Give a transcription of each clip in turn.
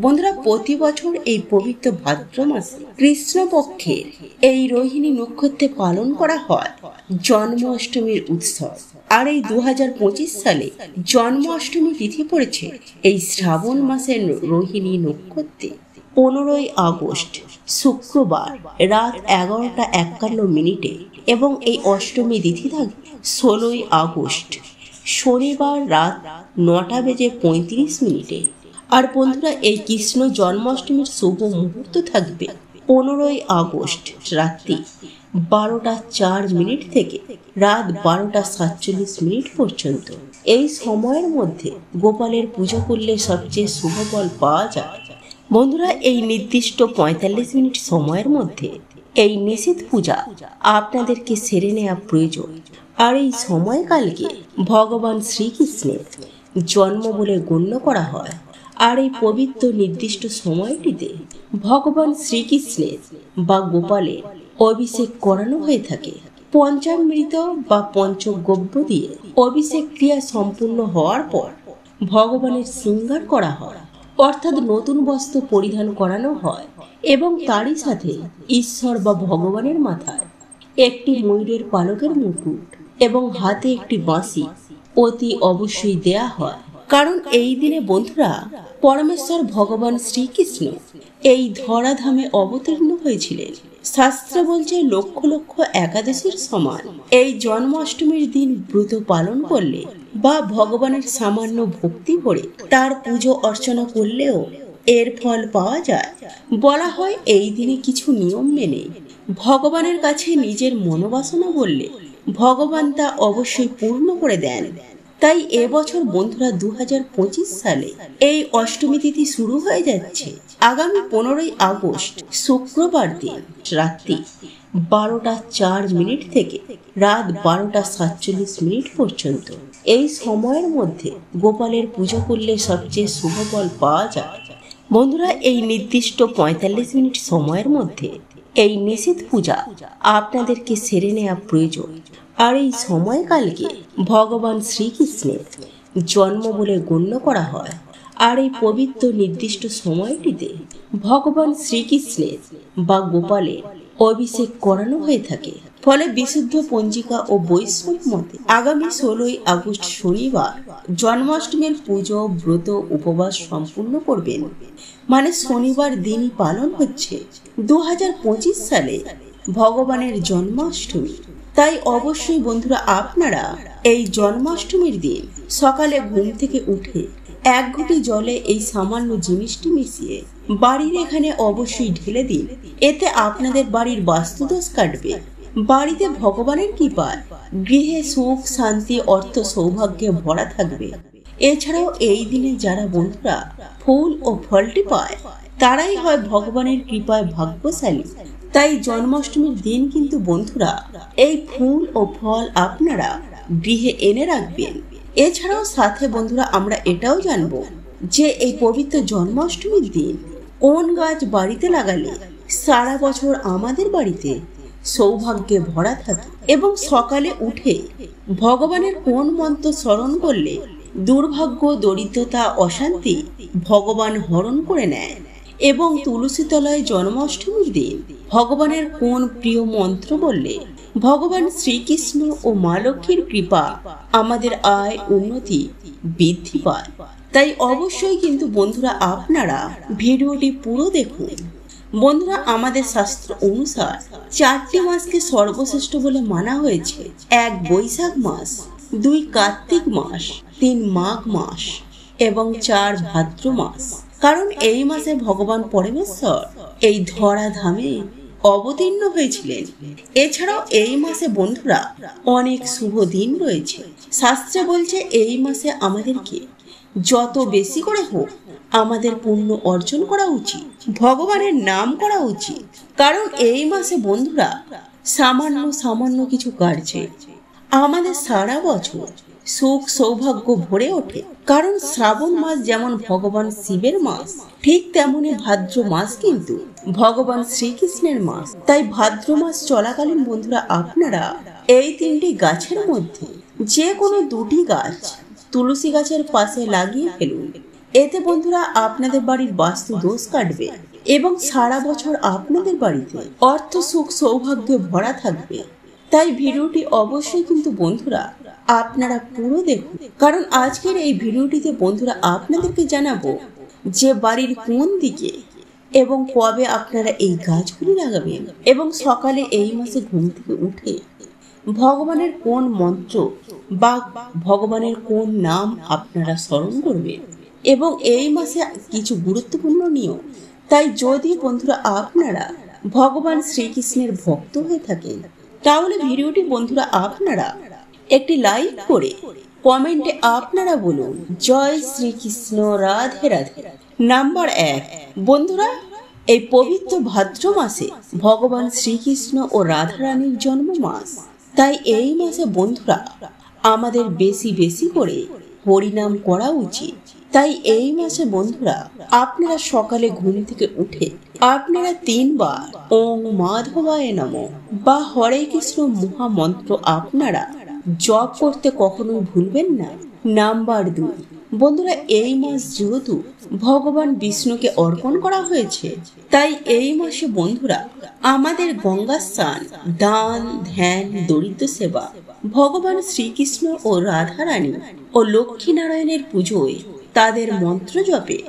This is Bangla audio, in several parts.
বন্ধুরা, প্রতি বছর এই পবিত্র ভাদ্র মাসে কৃষ্ণপক্ষের এই রোহিণী নক্ষত্রে পালন করা হয় জন্মাষ্টমীর উৎসব। আর এই 2025 সালে জন্মাষ্টমী তিথি পড়েছে এই শ্রাবণ মাসের রোহিণী নক্ষত্রে 15ই আগস্ট শুক্রবার রাত 11:51 এবং এই অষ্টমী তিথি থাকবে 16ই আগস্ট শনিবার রাত 9:35। আর বন্ধুরা, এই কৃষ্ণ জন্মাষ্টমীর শুভ মুহূর্ত থাকবে 15ই আগস্ট রাত্রি 12:04 থেকে রাত 12:47 পর্যন্ত। এই সময়ের মধ্যে গোপালের পুজো করলে সবচেয়ে শুভ ফল পাওয়া যায়। বন্ধুরা, এই নির্দিষ্ট 45 মিনিট সময়ের মধ্যে এই নিষিদ্ধ পূজা আপনাদেরকে সেরে নেওয়া প্রয়োজন। আর এই সময়কালকে ভগবান শ্রীকৃষ্ণের জন্ম বলে গণ্য করা হয়। আর এই পবিত্র নির্দিষ্ট সময়টিতে ভগবান শ্রীকৃষ্ণের বা গোপালের অভিষেক করানো হয়ে থাকে। পঞ্চামৃত বা পঞ্চগব্য দিয়ে অভিষেক ক্রিয়া সম্পূর্ণ হওয়ার পর ভগবানের শৃঙ্গার করা হয়, অর্থাৎ নতুন বস্ত্র পরিধান করানো হয় এবং তারই সাথে ঈশ্বর বা ভগবানের মাথায় একটি ময়ূরের পালকের মুকুট এবং হাতে একটি বাঁশি অতি অবশ্যই দেয়া হয়। কারণ এই দিনে বন্ধুরা, পরমেশ্বর ভগবান শ্রীকৃষ্ণ এই ধরাধামে অবতীর্ণ হয়েছিলেন। শাস্ত্র বলছে লক্ষ লক্ষ একাদশীর সমান এই জন্মাষ্টমীর দিন ব্রত পালন করলে বা ভগবানের সামান্য ভক্তি করে তার পুজো অর্চনা করলেও এর ফল পাওয়া যায়। বলা হয় এই দিনে কিছু নিয়ম মেনে ভগবানের কাছে নিজের মনোবাসনা বললে ভগবান তা অবশ্যই পূর্ণ করে দেন। তাই এবছর বন্ধুরা 2025 সালে এই অষ্টমী তিথি শুরু হয়ে যাচ্ছে আগামী 15ই আগস্ট শুক্রবার দিন রাত্রি 12:04 থেকে রাত 12:47 পর্যন্ত। এই সময়ের মধ্যে গোপালের পুজো করলে সবচেয়ে শুভ ফল পাওয়া যায়। বন্ধুরা, এই নির্দিষ্ট 45 মিনিট সময়ের মধ্যে এই নিষিদ্ধ পূজা আপনাদেরকে সেরে নেওয়া প্রয়োজন। আর এই সময়কালকে ভগবান শ্রীকৃষ্ণের জন্ম বলে গণ্য করা হয়। আর এই পবিত্র নির্দিষ্ট সময়টিতে ভগবান শ্রীকৃষ্ণের বা গোপালের অভিষেক করানো হয়ে থাকে। ফলে বিশুদ্ধ পঞ্জিকা ও বৈষ্ণব মতে আগামী 16ই আগস্ট শনিবার জন্মাষ্টমীর পুজো ব্রত উপবাস সম্পূর্ণ করবেন। মানে শনিবার দিনই পালন হচ্ছে 2025 সালে ভগবানের জন্মাষ্টমী। তাই অবশ্যই বন্ধুরা, আপনারা এই জন্মাষ্টমীর দিন সকালে ঘুম থেকে উঠে 1 ঘটি জলে এই সামান্য জিনিসটি মিশিয়ে বাড়ির এখানে অবশ্যই ঢেলে দিন। এতে আপনাদের বাড়ির বাস্তুদোষ কাটবে। বাড়িতে ভগবানের কৃপায় গৃহে সুখ শান্তি অর্থ সৌভাগ্যে ভরা থাকবে। এছাড়াও এই দিনে যারা বন্ধুরা ফুল ও ফলটি পায় তারাই হয় ভগবানের কৃপায় ভাগ্যশালী। তাই জন্মাষ্টমীর দিন কিন্তু বন্ধুরা এই ফুল ও ফল আপনারা গৃহে এনে রাখবেন। এছাড়াও সাথে বন্ধুরা আমরা এটাও জানবো যে এই পবিত্র জন্মাষ্টমীর দিন কোন গাছ বাড়িতে লাগালে সারা বছর আমাদের বাড়িতে সৌভাগ্যে ভরা থাকে এবং সকালে উঠে ভগবানের কোন মন্ত্র স্মরণ করলে দুর্ভাগ্য দরিদ্রতা অশান্তি ভগবান হরণ করে নেয় এবং তুলসী তলায় জন্মাষ্টমীর দিন ভগবানের কোন প্রিয় মন্ত্র বললে ভগবান শ্রীকৃষ্ণ ও মা লক্ষ্মীর কৃপা আমাদের আয় উন্নতি বৃদ্ধি পায়। তাই অবশ্যই কিন্তু বন্ধুরা আপনারা ভিডিওটি পুরো দেখুন। বন্ধুরা, আমাদের শাস্ত্র অনুসার 4টি মাসকে সর্বশ্রেষ্ঠ বলে মানা হয়েছে। 1 বৈশাখ মাস, 2 কার্তিক মাস, 3 মাঘ মাস এবং 4 ভাদ্র মাস। কারণ এই মাসে ভগবান পরমেশ্বর এই ধরাধামে অবতীর্ণ হয়েছিলেন। এছাড়াও এই মাসে বন্ধুরা অনেক শুভ দিন রয়েছে। শাস্ত্রে বলছে এই মাসে আমাদেরকে যত বেশি করে হোক আমাদের পুণ্য অর্জন করা উচিত, ভগবানের নাম করা উচিত। কারণ এই মাসে বন্ধুরা সামান্য কিছু কার্যে আমাদের সারা বছর সুখ সৌভাগ্য ভরে ওঠে। কারণ শ্রাবণ মাস যেমন ভগবান শিবের মাস, ঠিক তেমনি ভাদ্র মাস কিন্তু ভগবান শ্রীকৃষ্ণের মাস। তাই ভাদ্র মাস চলাকালীন বন্ধুরা আপনারা এই 3টি গাছের মধ্যে যে কোনো 2টি গাছ তুলসী গাছের পাশে লাগিয়ে ফেলুন এতে বন্ধুরা আপনাদের বাড়ির বাস্তু দোষ কাটবে এবং সারা বছর আপনাদের বাড়িতে অর্থ সুখ সৌভাগ্যে ভরা থাকবে। তাই ভিডিওটি অবশ্যই কিন্তু বন্ধুরা আপনারা পুরো দেখুন, কারণ আজকের এই ভিডিওটিতে বন্ধুরা আপনাদেরকে জানাবো যে বাড়ির কোন দিকে এবং কবে আপনারা এই গাছগুলি লাগাবেন, এবং সকালে এই মাসে ঘুম থেকে উঠে ভগবানের কোন মন্ত্র বা ভগবানের কোন নাম আপনারা স্মরণ করবেন, এবং এই মাসে কিছু গুরুত্বপূর্ণ নিয়ম। তাই যদি বন্ধুরা আপনারা ভগবান শ্রীকৃষ্ণের ভক্ত হয়ে থাকেন, তাহলে ভিডিওটি বন্ধুরা আপনারা একটি লাইক করে কমেন্টে আপনারা বলুন জয় শ্রীকৃষ্ণ, রাধে রাধে। নাম্বার 1, বন্ধুরা এই পবিত্র ভাদ্র মাসে ভগবান শ্রীকৃষ্ণ ও রাধারানীর জন্ম মাস। তাই এই মাসে বন্ধুরা আমাদের বেশি বেশি করে হরিনাম করা উচিত। তাই এই মাসে বন্ধুরা আপনারা সকালে ঘুম থেকে উঠে আপনারা 3 বার ওং মাধবায় নমঃ বা হরে কৃষ্ণ মহামন্ত্র আপনারা জপ করতে কখনোই ভুলবেন না। নাম্বার 2, বন্ধুরা এই মাস যেহেতু ভগবান বিষ্ণুকে অর্পণ করা হয়েছে, তাই এই মাসে বন্ধুরা আমাদের গঙ্গা স্নান, দান, ধ্যান, দরিদ্র সেবা, ভগবান শ্রীকৃষ্ণ ও রাধারানী ও লক্ষ্মীনারায়ণের পুজোয় তাদের মন্ত্র জপে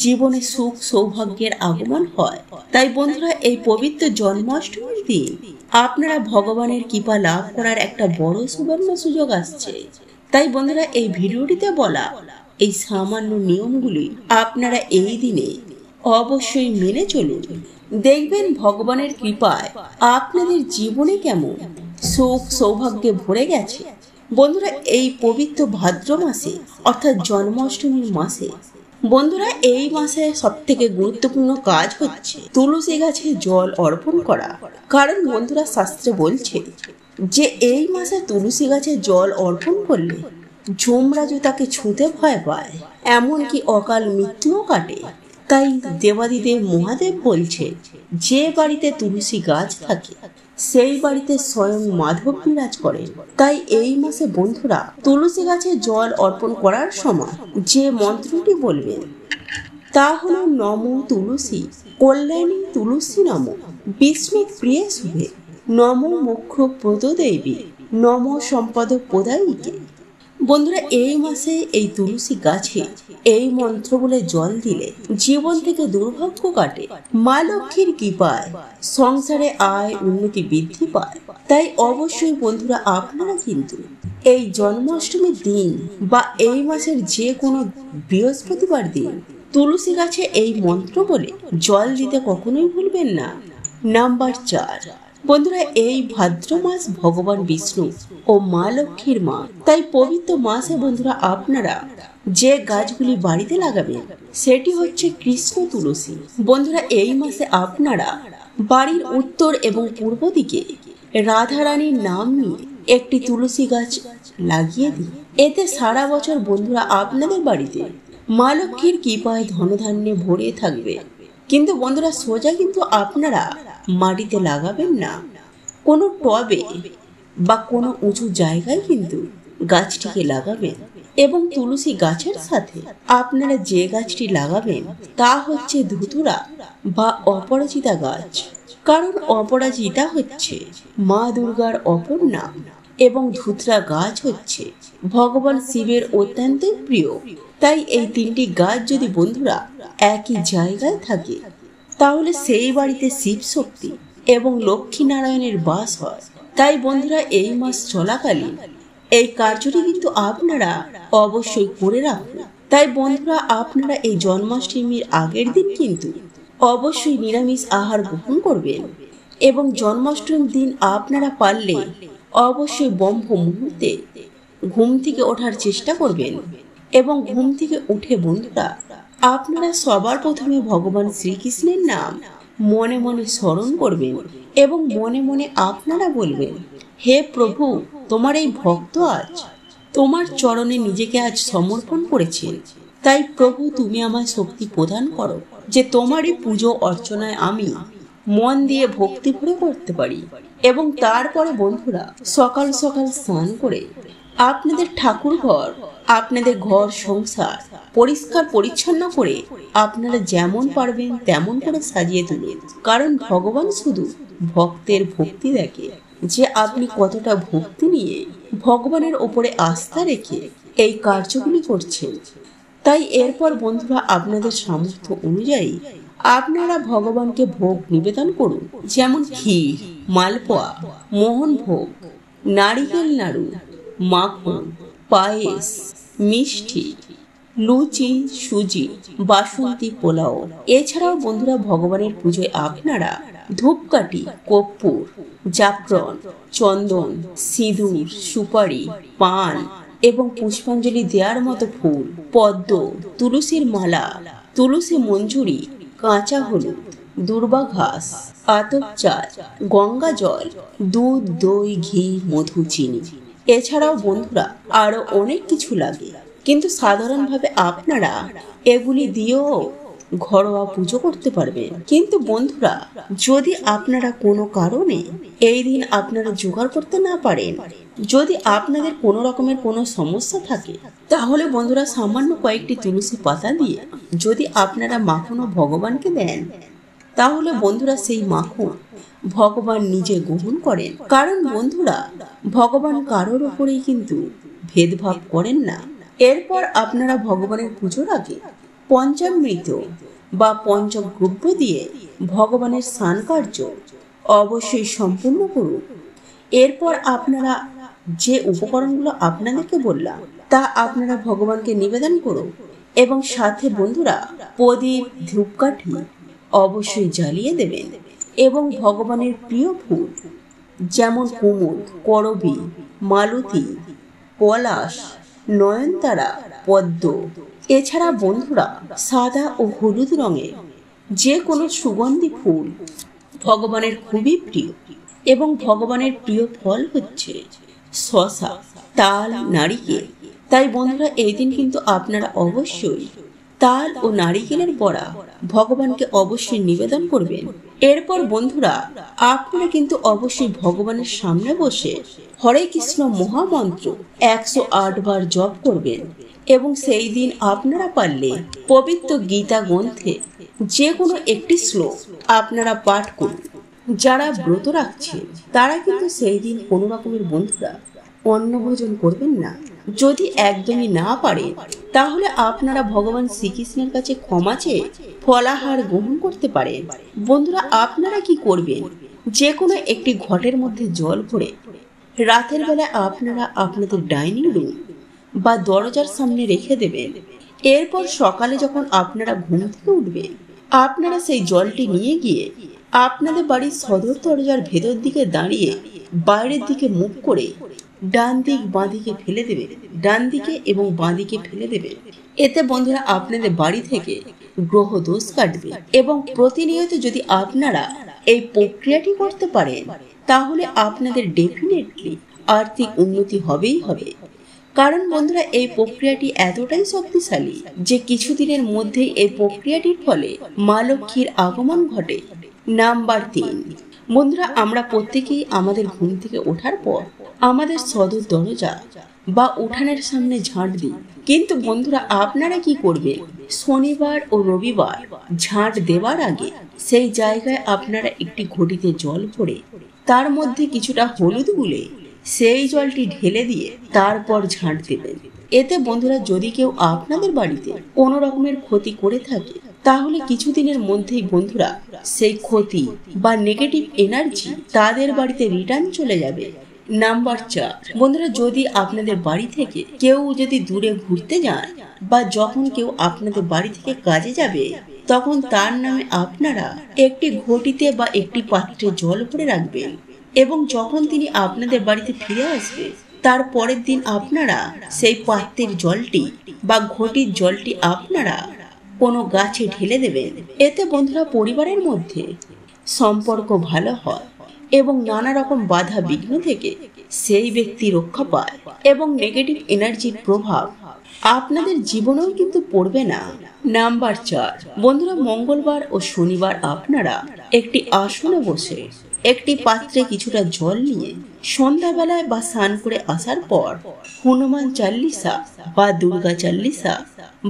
জীবনে সুখ সৌভাগ্যের আগমন হয়। তাই বন্ধুরা এই পবিত্র জন্মাষ্টমীর দিন আপনারা ভগবানের কৃপা লাভ করার একটা বড় সুবর্ণ সুযোগ আসছে। তাই বন্ধুরা এই ভিডিওটিতে বলা এই সামান্য নিয়মগুলি আপনারা এই দিনে অবশ্যই মেনে চলুন। দেখবেন ভগবানের কৃপায় আপনাদের জীবনে কেমন সুখ সৌভাগ্যে ভরে গেছে। বন্ধুরা এই পবিত্র ভাদ্র মাসে অর্থাৎ জন্মাষ্টমীর মাসে বন্ধুরা এই মাসে সব থেকে গুরুত্বপূর্ণ কাজ হচ্ছে তুলসী গাছে জল অর্পণ করা। কারণ বন্ধুরা শাস্ত্রে বলছে যে এই মাসে তুলসী গাছে জল অর্পণ করলে যমরাজও তাকে ছুঁতে ভয় পায়, এমনকি অকাল মৃত্যুও কাটে। তাই দেবাদিদেব মহাদেব বলছে যে বাড়িতে তুলসী গাছ থাকে সেই বাড়িতে স্বয়ং মাধব বিরাজ করেন। তাই এই মাসে বন্ধুরা তুলসী গাছে জল অর্পণ করার সময় যে মন্ত্রটি বলবেন তা হলো নমো তুলসী কল্যাণী তুলসী নমঃ বিষ্ণু প্রিয়ে শুভে নমো মোক্ষ প্রদ দেবী নমো সম্পদ প্রদায়িকে। বন্ধুরা এই মাসে এই তুলসী গাছে এই মন্ত্র বলে জল দিলে জীবন থেকে দুর্ভাগ্য কাটে, মা লক্ষ্মীর কৃপায় সংসারে আয় উন্নতি বৃদ্ধি পায়। তাই অবশ্যই বন্ধুরা আপনারা কিন্তু এই জন্মাষ্টমীর দিন বা এই মাসের যে কোনো বৃহস্পতিবার দিন তুলসী গাছে এই মন্ত্র বলে জল দিতে কখনোই ভুলবেন না। নাম্বার 4, বন্ধুরা এই ভাদ্র মাস ভগবান বিষ্ণু ও মা লক্ষ্মীর মা। তাই পবিত্র মাসে বন্ধুরা আপনারা যে গাছগুলি বাড়িতে লাগাবেন সেটি হচ্ছে কৃষ্ণ তুলসী। বন্ধুরা এই মাসে আপনারা বাড়ির উত্তর এবং পূর্ব দিকে রাধারানীর নাম নিয়ে একটি তুলসী গাছ লাগিয়ে দিন। এতে সারা বছর বন্ধুরা আপনাদের বাড়িতে মা লক্ষ্মীর কৃপায় ধনধান্যে ভরে থাকবে। কিন্তু বন্ধুরা সোজা কিন্তু আপনারা মাটিতে লাগাবেন না, কোনো টবে বা কোনো উঁচু জায়গায় কিন্তু গাছটিকে লাগাবেন। এবং তুলসী গাছের সাথে আপনারা যে গাছটি লাগাবেন তা হচ্ছে ধুতুরা বা অপরাজিতা গাছ। কারণ অপরাজিতা হচ্ছে মা দুর্গার অপর নাম এবং ধুতরা গাছ হচ্ছে ভগবান শিবের অত্যন্ত প্রিয়। তাই এই 3টি গাছ যদি বন্ধুরা একই জায়গায় থাকে তাহলে সেই বাড়িতে শিব শক্তি এবং লক্ষ্মী নারায়ণের বাস হয়। তাই বন্ধুরা এই মাস চলাকালীন এই কার্যটি কিন্তু আপনারা অবশ্যই করে রাখুন। তাই বন্ধুরা আপনারা এই জন্মাষ্টমীর আগের দিন কিন্তু অবশ্যই নিরামিষ আহার গ্রহণ করবেন এবং জন্মাষ্টমীর দিন আপনারা পারলে অবশ্যই ব্রহ্ম মুহূর্তে ঘুম থেকে ওঠার চেষ্টা করবেন এবং ঘুম থেকে উঠে বন্ধুরা আপনারা সবার প্রথমে ভগবান শ্রীকৃষ্ণের নাম মনে মনে স্মরণ করবেন এবং মনে মনে আপনারা বলবেন, হে প্রভু, তোমার এই ভক্ত আজ তোমার চরণে নিজেকে আজ সমর্পণ করেছেন। তাই প্রভু তুমি আমায় শক্তি প্রদান করো যে তোমারই পুজো অর্চনায় আমি মন দিয়ে ভক্তি ভরে করতে পারি। এবং তারপরে বন্ধুরা সকাল সকাল স্নান করে আপনাদের ঠাকুর ঘর, আপনাদের ঘর সংসার পরিষ্কার পরিচ্ছন্ন করে আপনারা যেমন পারবেন তেমন করে সাজিয়ে তুলুন। কারণ ভগবান শুধু ভক্তের ভক্তি দেখে, যে আপনি কতটা ভক্তি নিয়ে ভগবানের ওপরে আস্থা রেখে এই কার্যগুলি করছেন। তাই এরপর বন্ধুরা আপনাদের সামর্থ্য অনুযায়ী আপনারা ভগবানকে ভোগ নিবেদন করুন। যেমন ক্ষীর, মালপোয়া, মোহনভোগ, নারিকেল নাড়ু, মাখন, পায়েস, মিষ্টি, লুচি, সুজি, বাসন্তী পোলাও। এছাড়াও বন্ধুরা ভগবানের পুজোয় আপনারা ধূপকাঠি, কর্পূর, জাফরান, চন্দন, সিঁদুর, সুপারি, পান এবং পুষ্পাঞ্জলি দেওয়ার মতো ফুল, পদ্ম, তুলসীর মালা, তুলসী মঞ্জুরি, কাঁচা হলুদ, দুর্বা ঘাস, আতপ চাল, গঙ্গা জল, দুধ, দই, ঘি, মধু, চিনি। এছাড়াও বন্ধুরা আরো অনেক কিছু লাগে, কিন্তু সাধারণভাবে আপনারা এগুলি দিয়েও ঘরোয়া পুজো করতে পারবেন। কিন্তু বন্ধুরা যদি আপনারা কোনো কারণে এই দিন আপনারা জোগাড় করতে না পারেন, যদি আপনাদের কোনো রকমের কোনো সমস্যা থাকে, তাহলে বন্ধুরা সামান্য কয়েকটি তুলসী পাতা দিয়ে যদি আপনারা মাখনও ভগবানকে দেন, তাহলে বন্ধুরা সেই মাখন ভগবান নিজে গ্রহণ করেন। কারণ বন্ধুরা ভগবান কারোর উপরেই কিন্তু ভেদভাব করেন না। এরপর আপনারা ভগবানের পুজোর আগে পঞ্চামৃত বা পঞ্চদ্রব্য দিয়ে ভগবানের স্নান কার্য অবশ্যই সম্পূর্ণ করুন। এরপর আপনারা যে উপকরণগুলো আপনাদেরকে বললাম তা আপনারা ভগবানকে নিবেদন করুন এবং সাথে বন্ধুরা প্রদীপ, ধূপকাঠি অবশ্যই জ্বালিয়ে দেবেন এবং ভগবানের প্রিয় ফুল যেমন কুমুদ, করবী, মালতী, পলাশ, নয়নতারা, পদ্ম, এছাড়া বন্ধুরা সাদা ও হলুদ রঙের যে কোনো সুগন্ধি ফুল ভগবানের খুবই প্রিয়। এবং ভগবানের প্রিয় ফল হচ্ছে শসা, তাল, নারিকেল। তাই বন্ধুরা এই দিন কিন্তু আপনারা অবশ্যই তাল ও নারিকেলের বড়া ভগবানকে অবশ্যই নিবেদন করবেন। এরপর বন্ধুরা আপনারা কিন্তু অবশ্যই ভগবানের সামনে বসে হরে কৃষ্ণ মহামন্ত্র 108 বার জপ করবেন এবং সেই দিন আপনারা পারলে পবিত্র গীতা গ্রন্থে যে কোনো একটি শ্লোক আপনারা পাঠ করুন। যারা ব্রত রাখছেন তারা কিন্তু সেই দিন কোনো রকমের বন্ধুরা অন্ন ভোজন করবেন না। যদি একদমই না পারে তাহলে আপনারা ভগবান শ্রীকৃষ্ণের কাছে ক্ষমা চেয়ে ফলাহার গ্রহণ করতে পারেন। বন্ধুরা আপনারা কি করবেন, যে কোনো একটি ঘটের মধ্যে জল ভরে রাতের বেলা আপনারা আপনাদের ডাইনিং রুম বা দরজার সামনে রেখে দেবেন। এরপর সকালে যখন আপনারা ঘুম থেকে উঠবেন আপনারা সেই জলটি নিয়ে গিয়ে আপনাদের বাড়ির সদর দরজার ভেতর দিকে দাঁড়িয়ে বাইরের দিকে মুখ করে ডান দিক বাঁ দিকে ফেলে দেবেন, ডান দিকে এবং বাঁ দিকে ফেলে দেবেন। এতে বন্ধুরা আপনাদের বাড়ি থেকে গ্রহ দোষ কাটবে এবং প্রতিনিয়ত যদি আপনারা এই প্রক্রিয়াটি করতে পারেন তাহলে আপনাদের ডেফিনেটলি আর্থিক উন্নতি হবেই হবে। কারণ বন্ধুরা এই প্রক্রিয়াটি এতটাই শক্তিশালী যে কিছুদিনের মধ্যেই এই প্রক্রিয়াটির ফলে মা লক্ষ্মীর আগমন ঘটে। নাম্বার 3, বন্ধুরা আমরা প্রত্যেকেই আমাদের ঘুম থেকে ওঠার পর আমাদের সদর দরজা বা উঠানের সামনে ঝাঁট দিই। কিন্তু বন্ধুরা আপনারা কি করবেন, শনিবার ও রবিবার ঝাঁট দেওয়ার আগে সেই জায়গায় আপনারা একটি ঘটিতে জল ভরে তার মধ্যে কিছুটা হলুদ গুলে সেই জলটি ঢেলে দিয়ে তারপর ঝাঁট দেবেন। এতে বন্ধুরা যদি কেউ আপনাদের বাড়িতে কোনো রকমের ক্ষতি করে থাকে তাহলে কিছুদিনের মধ্যেই বন্ধুরা সেই ক্ষতি বা নেগেটিভ এনার্জি তাদের বাড়িতে রিটার্ন চলে যাবে। নাম্বার 4, বন্ধুরা যদি আপনাদের বাড়ি থেকে কেউ যদি দূরে ঘুরতে যান বা যখন কেউ আপনাদের বাড়ি থেকে কাজে যাবে তখন তার নামে আপনারা একটি ঘটিতে বা একটি পাত্রে জল ভরে রাখবেন এবং যখন তিনি আপনাদের বাড়িতে ফিরে আসবে তার পরের দিন আপনারা সেই পাত্রের জলটি বা ঘটির জলটি আপনারা কোনো গাছে ঢেলে দেবেন। এতে বন্ধুরা পরিবারের মধ্যে সম্পর্ক ভালো হয় এবং নানা রকম বাধা বিঘ্ন থেকে সেই ব্যক্তি রক্ষা পায় এবং নেগেটিভ এনার্জির প্রভাব আপনাদের জীবনেও কিন্তু পড়বে না। নাম্বার 4, বন্ধুরা মঙ্গলবার ও শনিবার আপনারা একটি আসনে বসে একটি পাত্রে কিছুটা জল নিয়ে সন্ধ্যাবেলায় বা স্নান করে আসার পর হনুমান চাল্লিশা বা দুর্গা চাল্লিশা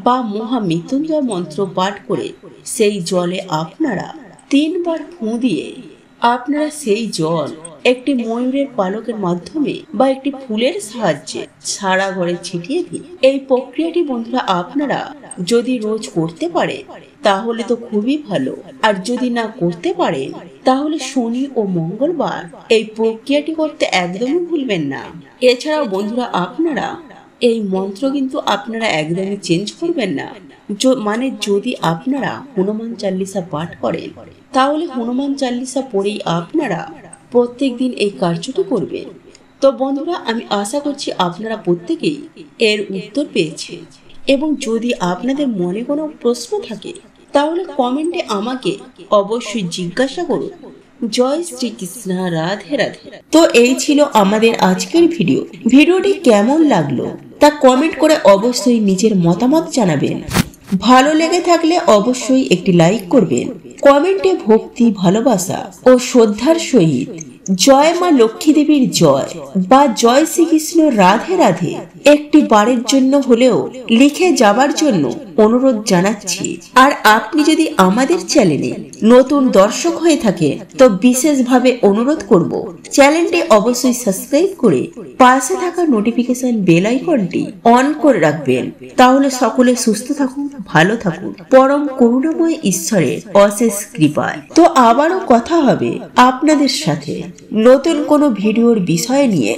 বা মহামৃত্যুঞ্জয় মন্ত্র পাঠ করে সেই জলে আপনারা 3 বার ফুঁ দিয়ে আপনারা সেই জল একটি ময়ূরের পালকের মাধ্যমে বা একটি ফুলের সাহায্যে সারা ঘরে ছিটিয়ে দিন। এই প্রক্রিয়াটি বন্ধুরা আপনারা যদি রোজ করতে পারে তাহলে তো খুবই ভালো, আর যদি না করতে পারেন তাহলে শনি ও মঙ্গলবার এই প্রক্রিয়াটি করতে একদমই ভুলবেন না। এছাড়াও বন্ধুরা আপনারা এই মন্ত্র কিন্তু আপনারা একদমই চেঞ্জ করবেন না। মানে যদি আপনারা হনুমান চাল্লিশা পাঠ করেন তাহলে হনুমান চাল্লিশা পড়েই আপনারা প্রত্যেক দিন এই কার্যটি করবেন। তো বন্ধুরা আমি আশা করছি আপনারা প্রত্যেকেই এর উত্তর পেয়েছেন, এবং যদি আপনাদের মনে কোনো প্রশ্ন থাকে তাহলে কমেন্টে আমাকে অবশ্যই জিজ্ঞাসা করুন। জয় শ্রীকৃষ্ণ, রাধে রাধে। তো এই ছিল আমাদের আজকের ভিডিওটি কেমন লাগলো তা কমেন্ট করে অবশ্যই নিজের মতামত জানাবেন। ভালো লেগে থাকলে অবশ্যই একটি লাইক করবেন। কমেন্টে ভক্তি, ভালোবাসা ও শ্রদ্ধার সহিত জয় মা লক্ষ্মী দেবীর জয় বা জয় শ্রীকৃষ্ণ, রাধে রাধে একটি বারের জন্য হলেও লিখে যাবার জন্য অনুরোধ জানাচ্ছি। আর আপনি যদি আমাদের চ্যানেলে নতুন দর্শক হয়ে থাকে তো বিশেষভাবে অনুরোধ করব চ্যানেলটি অবশ্যই সাবস্ক্রাইব করে পাশে থাকা নোটিফিকেশন বেল আইকনটি অন করে রাখবেন। তাহলে সকলে সুস্থ থাকুন, ভালো থাকুন, পরম করুণাময় ঈশ্বরের অশেষ কৃপায়। তো আবারও কথা হবে আপনাদের সাথে নতুন কোনো ভিডিওর বিষয় নিয়ে।